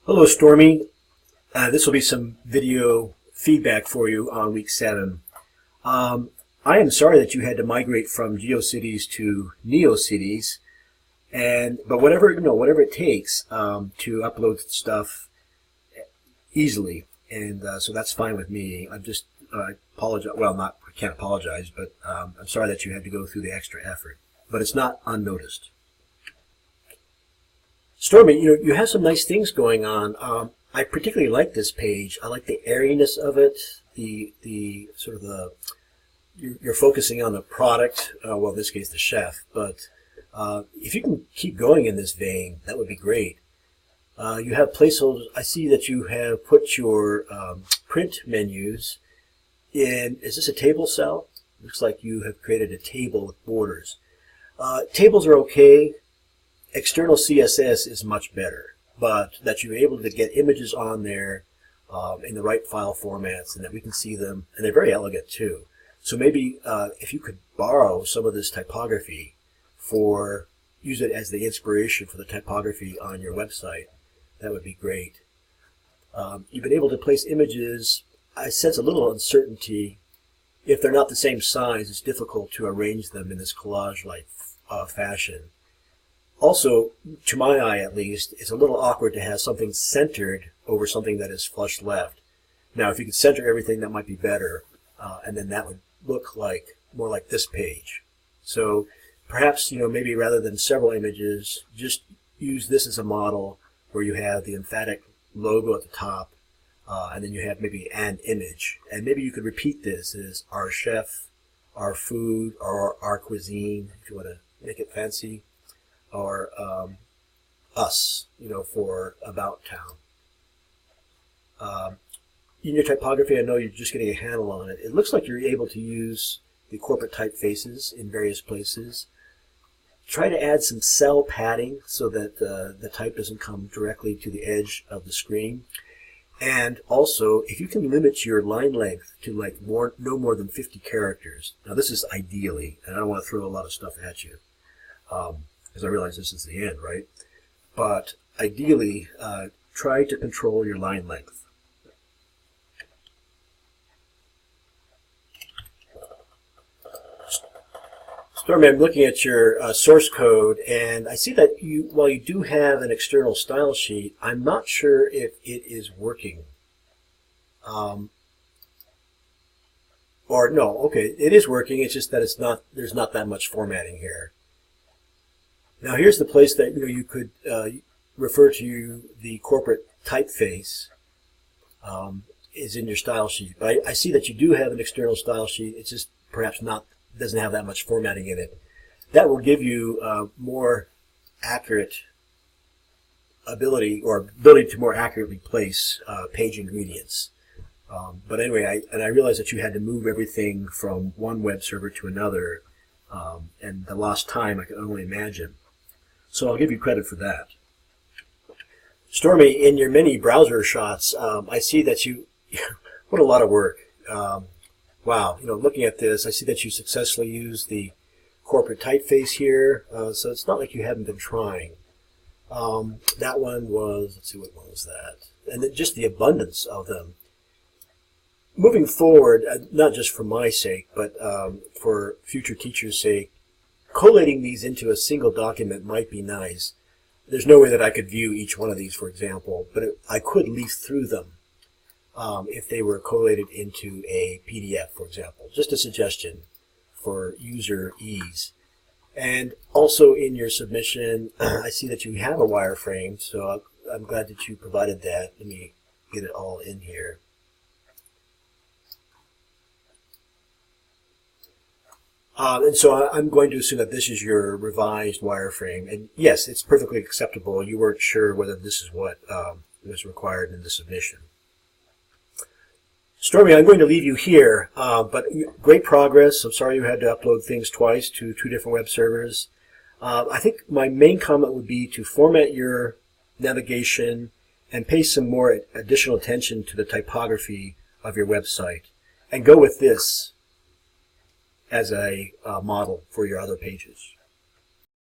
Hello, Stormy. This will be some video feedback for you on week 7. I am sorry that you had to migrate from GeoCities to NeoCities, but whatever it takes to upload stuff easily, and so that's fine with me. I'm just apologize. Well, I can't apologize, but I'm sorry that you had to go through the extra effort. But it's not unnoticed. Stormy, you have some nice things going on. I particularly like this page. I like the airiness of it. The sort of you're focusing on the product. Well, in this case, the chef. But if you can keep going in this vein, that would be great. You have placeholders. I see that you have put your print menus in. Is this a table cell? Looks like you have created a table with borders. Tables are okay. External CSS is much better, but that you're able to get images on there in the right file formats and that we can see them, and they're very elegant too. So maybe if you could borrow some of this typography use it as the inspiration for the typography on your website, that would be great. You've been able to place images. I sense a little uncertainty. If they're not the same size, it's difficult to arrange them in this collage-like fashion. Also, to my eye at least, it's a little awkward to have something centered over something that is flush left. Now, if you could center everything, that might be better, and then that would look more like this page. So perhaps, maybe rather than several images, just use this as a model where you have the emphatic logo at the top, and then you have maybe an image. And maybe you could repeat this as our chef, our food, or our cuisine, if you want to make it fancy. Or us, for About Town. In your typography, I know you're just getting a handle on it. It looks like you're able to use the corporate typefaces in various places. Try to add some cell padding so that the type doesn't come directly to the edge of the screen. And also, if you can limit your line length to no more than 50 characters. Now, this is ideally, and I don't want to throw a lot of stuff at you. Because I realize this is the end, right? But ideally, try to control your line length. Stormy, I'm looking at your source code, and I see that while you do have an external style sheet, I'm not sure if it is working. Or no, okay, it is working. It's just that there's not that much formatting here. Now here's the place that you could refer to the corporate typeface is in your style sheet. But I see that you do have an external style sheet. It's just perhaps doesn't have that much formatting in it. That will give you more accurate ability to more accurately place page ingredients. But anyway, I realized that you had to move everything from one web server to another, and the lost time I can only imagine. So I'll give you credit for that. Stormy, in your many browser shots, I see that what a lot of work. Wow, looking at this, I see that you successfully used the corporate typeface here, so it's not like you haven't been trying. That one was, let's see, what one was that? And then just the abundance of them. Moving forward, not just for my sake, but for future teachers' sake, collating these into a single document might be nice. There's no way that I could view each one of these, for example, but I could leaf through them if they were collated into a PDF, for example. Just a suggestion for user ease. And also in your submission, I see that you have a wireframe, so I'm glad that you provided that. Let me get it all in here. And so I'm going to assume that this is your revised wireframe. And yes, it's perfectly acceptable. You weren't sure whether this is what was required in the submission. Stormy, I'm going to leave you here, but great progress. I'm sorry you had to upload things twice to 2 different web servers. I think my main comment would be to format your navigation and pay some more additional attention to the typography of your website. And go with this as a model for your other pages.